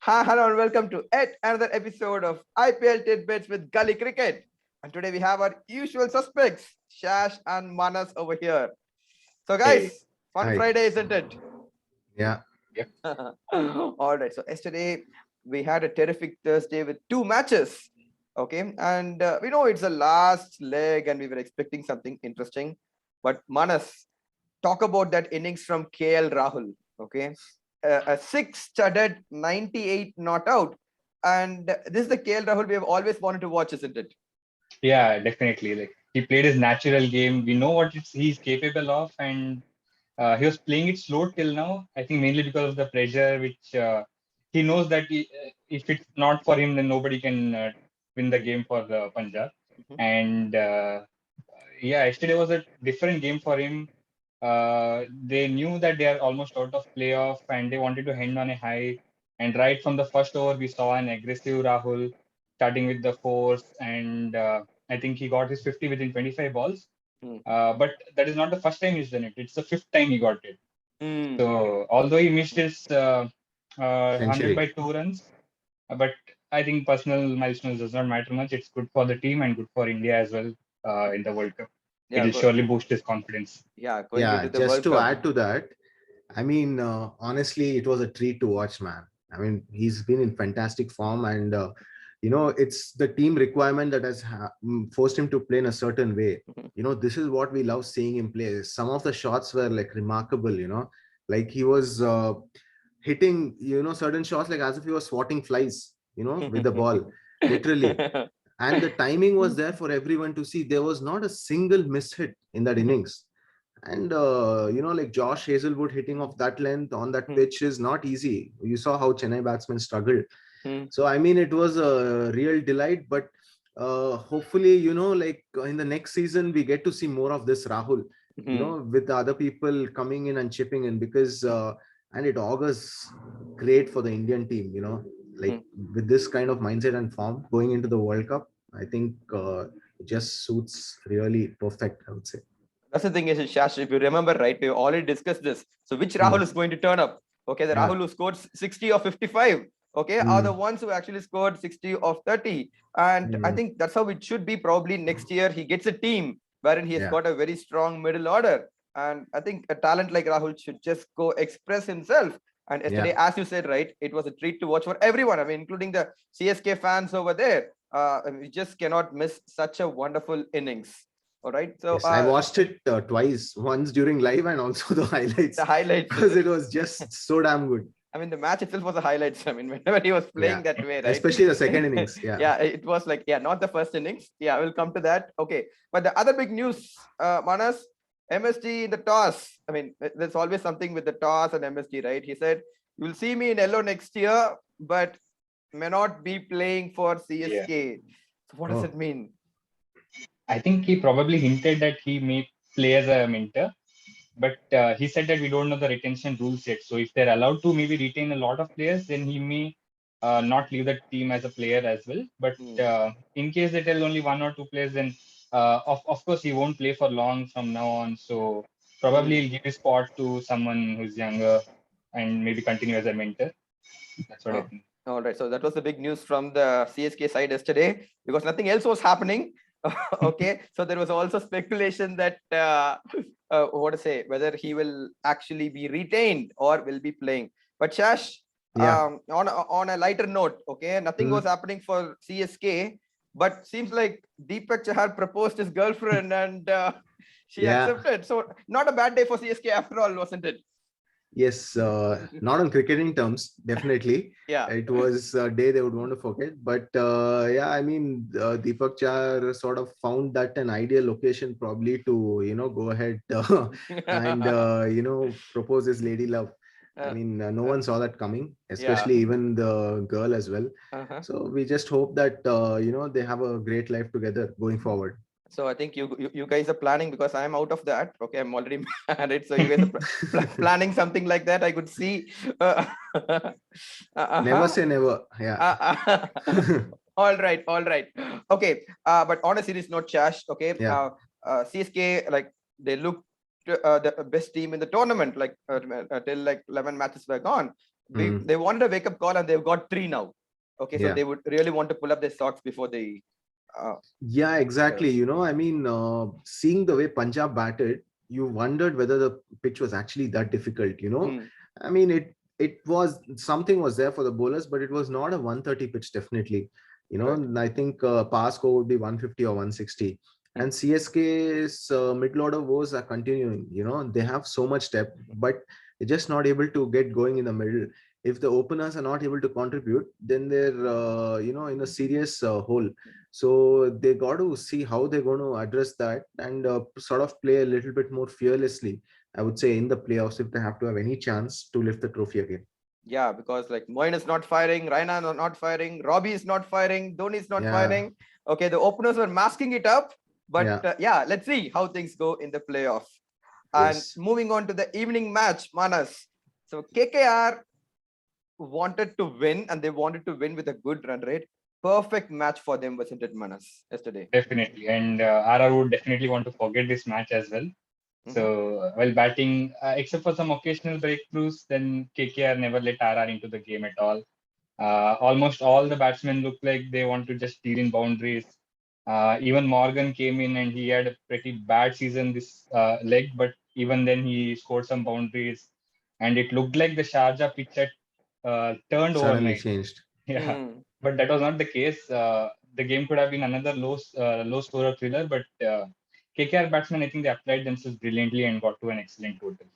Hi, hello, and welcome to yet another episode of IPL Titbits with Gully Cricket. And today we have our usual suspects, Shash and Manas over here. So, Hey, guys, fun Hi. Friday, isn't it? Yeah. yep. All right. So, yesterday we had a terrific Thursday with two matches. Okay. And we know it's the last leg and we were expecting something interesting. But, Manas, talk about that innings from KL Rahul. Okay. A six-studded 98 not out. And this is the KL Rahul we have always wanted to watch, isn't it? Yeah, definitely. Like he played his natural game. We know what he's capable of, and he was playing it slow till now. I think mainly because of the pressure, which he knows that if it's not for him, then nobody can win the game for the Punjab. Mhm. And yeah, yesterday was a different game for him. They knew that they are almost out of playoff, and they wanted to end on a high. And right from the first over, we saw an aggressive Rahul starting with the fours, and I think he got his 50 within 25 balls. Mm. But that is not the first time he's done it. It's the fifth time he got it. Mm. So although he missed his 100 by Century. 2 runs, but I think personal milestones does not matter much. It's good for the team and good for India as well in the World Cup. It Yeah, will surely boost his confidence. yeah, going Yeah. into the Just World to Cup. add to that, honestly, it was a treat to watch, man. I mean, he's been in fantastic form, and it's the team requirement that has forced him to play in a certain way. Mhm. This is what we love seeing him play. Some of the shots were like remarkable. Like he was hitting, certain shots like as if he was swatting flies. With the ball, literally. And the timing was there for everyone to see. There was not a single miss hit in that innings. And like Josh Hazelwood hitting off that length on that pitch is not easy. You saw how Chennai batsmen struggled. So I mean, it was a real delight. But hopefully, like in the next season, we get to see more of this Rahul. With the other people coming in and chipping in, because and it augurs great for the Indian team. Like with this kind of mindset and form going into the World Cup, I think it just suits really perfect, I would say. That's the thing is, Shash, if you remember right, we already discussed this. So which Rahul Mm, is going to turn up? Okay, the yeah. Rahul who scored 60 or 55, okay, are the Mm, ones who actually scored 60 of 30. And I mm, think that's how it should be. Probably next year he gets a team wherein he has yeah. got a very strong middle order. And I think a talent like Rahul should just go express himself. And yesterday, Yeah. as you said, right, it was a treat to watch for everyone. I mean, including the CSK fans over there. We just cannot miss such a wonderful innings. All right. So Yes, I watched it twice, once during live and also the the highlights, highlights. because it was just so damn good. I mean, the match itself was the highlights. I mean, whenever he was Yeah, playing that way, right? especially the second innings. Yeah. Yeah, it was like, yeah, not the first innings. Yeah, we'll come to that. Okay. But the other big news, Manas, MSG in the toss. I mean, there's always something with the toss and MSG, right? He said, you'll see me in yellow next year, but may not be playing for Yeah. CSK. So what does it Oh, mean? I think he probably hinted that he may play as a mentor, but he said that we don't know the retention rules yet. So if they're allowed to maybe retain a lot of players, then he may not leave the team as a player as well. But Hmm. in case they tell only one or two players, then of course he won't play for long from now on. So Hmm. probably he'll give his spot to someone who's younger and maybe continue as a mentor. That's what I Oh, think. all right. So that was the big news from the CSK side yesterday because nothing else was happening. Okay. So there was also speculation that what to say, whether he will actually be retained or will be playing. But Shash, yeah. on a lighter note, okay, nothing was Mm. happening for CSK, but seems like Deepak Chahar proposed his girlfriend and she Yeah. accepted. So not a bad day for CSK after all, wasn't it? Yes, not on cricketing terms, definitely. Yeah. It was a day they would want to forget. But yeah, I mean, Deepak Char sort of found that an ideal location probably to, go ahead and, propose his lady love. I Uh, mean, no uh, one saw that coming, yeah. especially even the girl as well. Uh-huh. So we just hope that, they have a great life together going forward. So I think you guys are planning because I'm out of that. Okay, I'm already married. So you guys are planning something like that. I could see. Never Uh-huh. say never. Yeah. Uh, all right, all right. Okay, but on a serious note, Chash. Okay, Yeah. CSK like they looked the best team in the tournament. Like till like 11 matches were gone. they wanted a wake-up call and they've got 3 now. Okay, so Yeah. they would really want to pull up their socks before they. Yeah, exactly. Yes. I mean, seeing the way Punjab batted, you wondered whether the pitch was actually that difficult. Hmm. I mean, it was something was there for the bowlers, but it was not a 130 pitch, definitely. Right. And I think power score would be 150 or 160. Hmm. And CSK's middle order woes are continuing. They have so much depth, but they're just not able to get going in the middle. If the openers are not able to contribute, then they're in a serious hole. So they got to see how they're going to address that and sort of play a little bit more fearlessly, I would say, in the playoffs if they have to have any chance to lift the trophy again. Yeah, because like Moin is not firing, Raina is not firing, Robbie is not firing, Dhoni is not Yeah, firing. Okay, the openers were masking it up, but yeah, yeah, let's see how things go in the playoff. And yes. moving on to the evening match, Manas. So KKR wanted to win, and they wanted to win with a good run rate. Perfect match for them, wasn't it, Manas, yesterday? Definitely. And RR would definitely want to forget this match as well. Mhm. So while batting, except for some occasional breakthroughs, then KKR never let RR into the game at all. Almost all the batsmen looked like they want to just steal in boundaries. Even Morgan came in and he had a pretty bad season this leg, but even then he scored some boundaries. And it looked like the Sharjah pitch had turned Suddenly overnight. changed. Yeah, Hmm. but that was not the case. The game could have been another low scorer thriller, but KKR batsmen, I think they applied themselves brilliantly and got to an excellent total.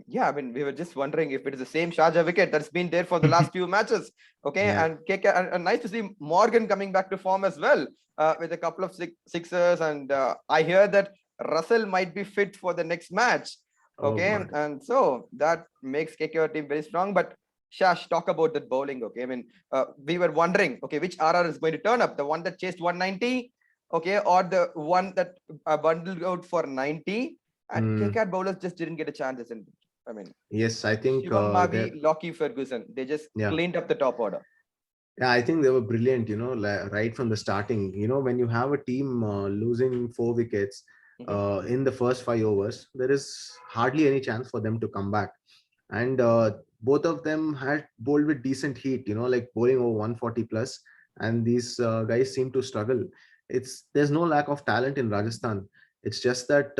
Yeah, I mean, we were just wondering if it is the same Sharjah wicket that's been there for the last few matches. Okay, Yeah. and KK, and nice to see Morgan coming back to form as well with a couple of sixers. And I hear that Russell might be fit for the next match. Oh Okay, God. and so that makes KKR team very strong. But Shash, talk about that bowling. Okay, I mean, we were wondering, okay, which RR is going to turn up? The one that chased 190, okay, or the one that bundled out for 90? And Hmm. KKR bowlers just didn't get a chance, isn't it? I mean, Yes, I think Shivam they're, Mavi, Lockie Ferguson, they just yeah. cleaned up the top order. Yeah, I think they were brilliant, right from the starting. When you have a team losing 4 wickets Mhm. in the first 5 overs, there is hardly any chance for them to come back. And both of them had bowled with decent heat, like bowling over 140 plus. And these guys seem to struggle. There's no lack of talent in Rajasthan. It's just that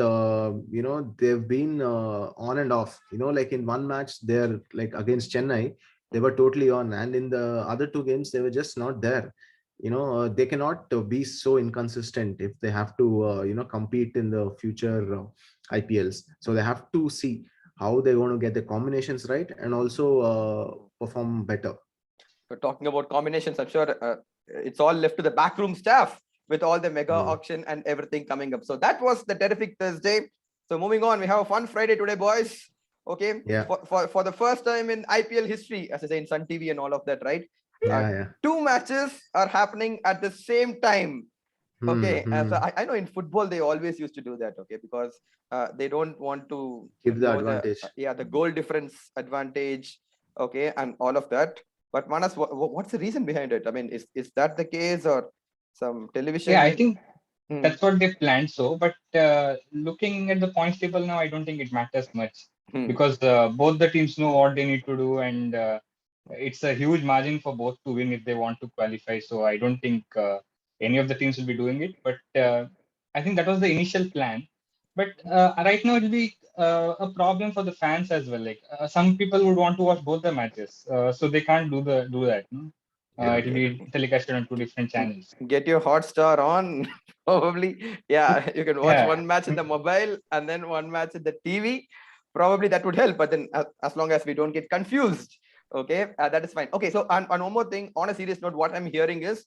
they've been on and off. Like in one match, they're like against Chennai, they were totally on, and in the other 2 games, they were just not there. They cannot be so inconsistent if they have to compete in the future IPLs. So they have to see how they're going to get the combinations right and also perform better. So talking about combinations, I'm sure it's all left to the backroom staff with all the mega Mm. auction and everything coming up. So that was the terrific Thursday. So moving on, we have a fun Friday today, boys. Okay, Yeah, for the first time in IPL history, as I say in Sun TV and all of that, right? Uh, yeah, yeah. 2 matches are happening at the same time. Hmm, Okay, so hmm. I know in football they always used to do that. Okay, because they don't want to Give the know the advantage. yeah, the goal difference advantage. Okay, and all of that. But Manas, what's the reason behind it? I mean, is that the case or some Yeah, I television? think Hmm. that's what they planned. So, but looking at the points table now, I don't think it matters much Hmm. because both the teams know what they need to do, and it's a huge margin for both to win if they want to qualify. So, I don't think any of the teams will be doing it. But I think that was the initial plan. But right now, it'll be a problem for the fans as well. Like some people would want to watch both the matches, so they can't do that. No? Yeah, It'll be telecasted on two different channels. Get your Hotstar on. Probably, yeah, you can watch Yeah. one match in the mobile and then one match in the TV. Probably that would help, but then as long as we don't get confused, okay, that is fine. Okay, so and one more thing, on a serious note, what I'm hearing is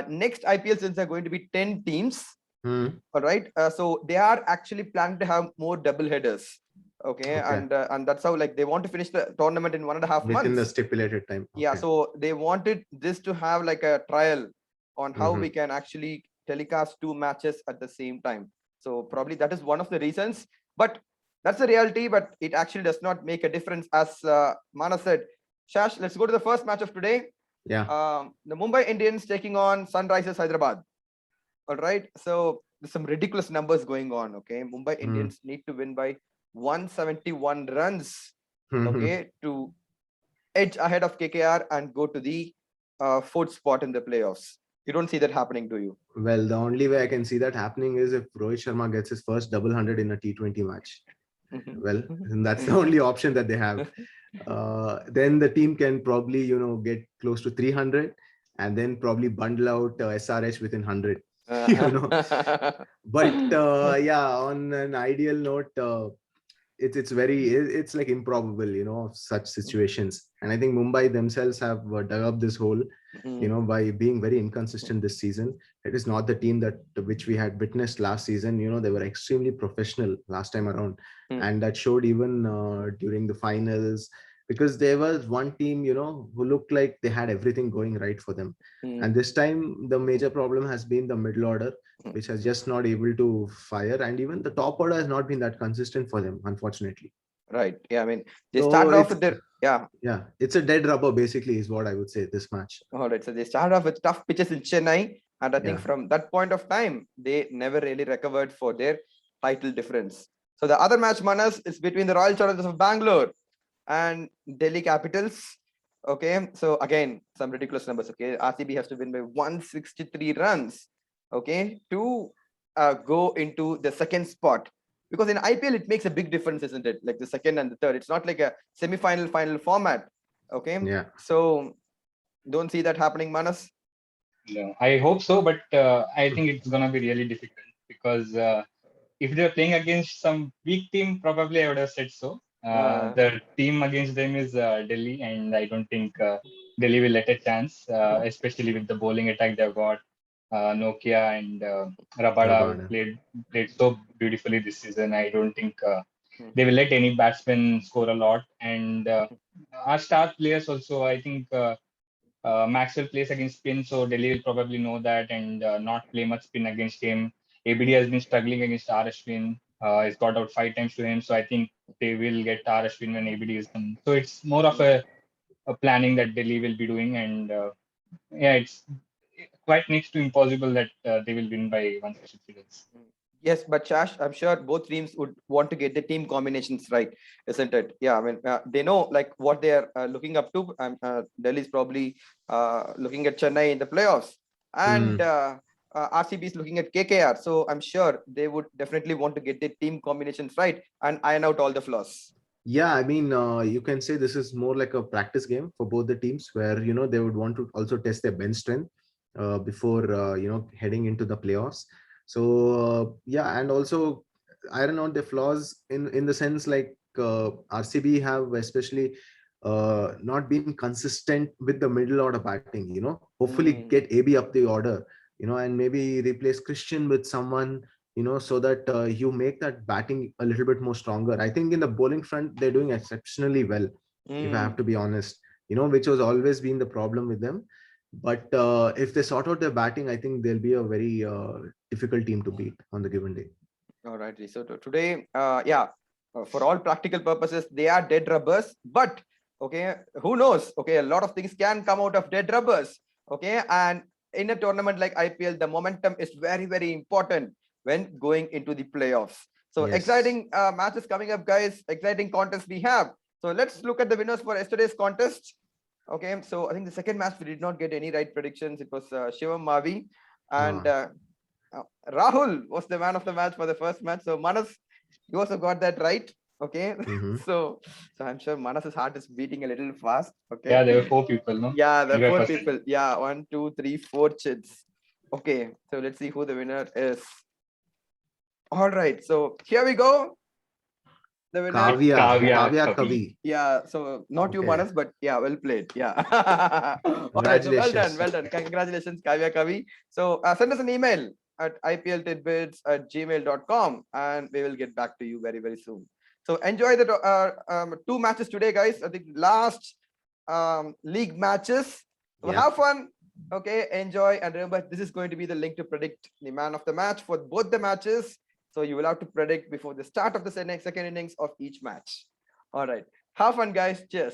next IPL, since there are going to be 10 teams, Hmm. all right, so they are actually planning to have more double headers. Okay, Okay. and that's how, like, they want to finish the tournament in 1.5 Within the months. stipulated time. Yeah, Okay. so they wanted this to have like a trial on how Hmm. we can actually telecast 2 matches at the same time. So probably that is one of the reasons, but that's the reality. But it actually does not make a difference, as Mana said. Shash, let's go to the first match of today. Yeah. The Mumbai Indians taking on Sunrisers Hyderabad. All right, so there's some ridiculous numbers going on. Okay, Mumbai Hmm. Indians need to win by 171 runs. Hmm. Okay, to edge ahead of KKR and go to the fourth spot in the playoffs. You don't see that happening, do you? Well, the only way I can see that happening is if Rohit Sharma gets his first double hundred in a T20 match. Well, and that's the only option that they have. Then the team can probably, get close to 300 and then probably bundle out SRH within 100. you know. But yeah, on an ideal note, it's like improbable, of such situations. And I think Mumbai themselves have dug up this hole, by being very inconsistent this season. It is not the team that which we had witnessed last season. They were extremely professional last time around, and that showed even during the finals, because there was one team, who looked like they had everything going right for them. And this time, the major problem has been the middle order, which has just not able to fire, and even the top order has not been that consistent for them, unfortunately. Right. Yeah. I mean, they So started off it's with their it's a dead rubber, basically, is what I would say this match. All right. So they started off with tough pitches in Chennai, and I think Yeah. from that point of time, they never really recovered for their title difference. So the other match, Manas, is between the Royal Challengers of Bangalore and Delhi Capitals. Okay. So again, some ridiculous numbers. Okay. RCB has to win by 163 runs. Okay. To go into the second spot. Because in IPL, it makes a big difference, isn't it? Like the second and the third. It's not like a semi-final final format. Okay. Yeah. So don't see that happening, Manas. No, I hope so, but I think it's gonna be really difficult because if they're playing against some weak team, probably I would have said so. The team against them is Delhi, and I don't think Delhi will let a chance, especially with the bowling attack they've got. Nokia and Rabada Rabada. played so beautifully this season. I don't think they will let any batsman score a lot. And our star players also, I think Maxwell plays against spin, so Delhi will probably know that and not play much spin against him. ABD has been struggling against R Ashwin. He's got out 5 times to him, so I think they will get R Ashwin when ABD is done. So it's more of a planning that Delhi will be doing, and yeah, it's quite next to impossible that they will win by 160 runs. Yes, but Shash, I'm sure both teams would want to get the team combinations right, isn't it? Yeah, I mean, they know like what they are looking up to. Delhi's probably looking at Chennai in the playoffs, and RCB is looking at KKR. So I'm sure they would definitely want to get the team combinations right and iron out all the flaws. Yeah, I mean, you can say this is more like a practice game for both the teams, where they would want to also test their bench strength before heading into the playoffs. So yeah, and also iron out the flaws in the sense like RCB have especially not been consistent with the middle order batting. Hopefully get AB up the order, and maybe replace Christian with someone, so that you make that batting a little bit more stronger. I think in the bowling front, they're doing exceptionally well, if I have to be honest, which was always been the problem with them. But if they sort out their batting, I think they'll be a very difficult team to beat on the given day. All right. So today, for all practical purposes, they are dead rubbers. But okay, who knows? Okay, a lot of things can come out of dead rubbers. Okay, and in a tournament like IPL, the momentum is very, very important when going into the playoffs. So Yes. exciting matches coming up, guys. Exciting contests we have. So let's look at the winners for yesterday's contest. Okay, so I think the second match we did not get any right predictions. It was Shivam Mavi and Rahul was the man of the match for the first match. So Manas, you also got that right. Okay, so I'm sure Manas's heart is beating a little fast. Okay. Yeah, there were 4 people, no? Yeah, there are 4 25%. people. Yeah, 1, 2, 3, 4 chits. Okay, so let's see who the winner is. All right, so here we go. The winner. Kavya Kavi. Yeah, so not you, Okay. Manas, but yeah, well played. Yeah. All right, so well done, Congratulations. well done. Congratulations, Kavya Kavi. So send us an email at ipltidbits@gmail.com and we will get back to you very, very soon. So enjoy the 2 matches today, guys. I think last league matches. So Yeah. have fun. Okay, enjoy. And remember, this is going to be the link to predict the man of the match for both the matches. So you will have to predict before the start of the second innings of each match. All right. Have fun, guys. Cheers.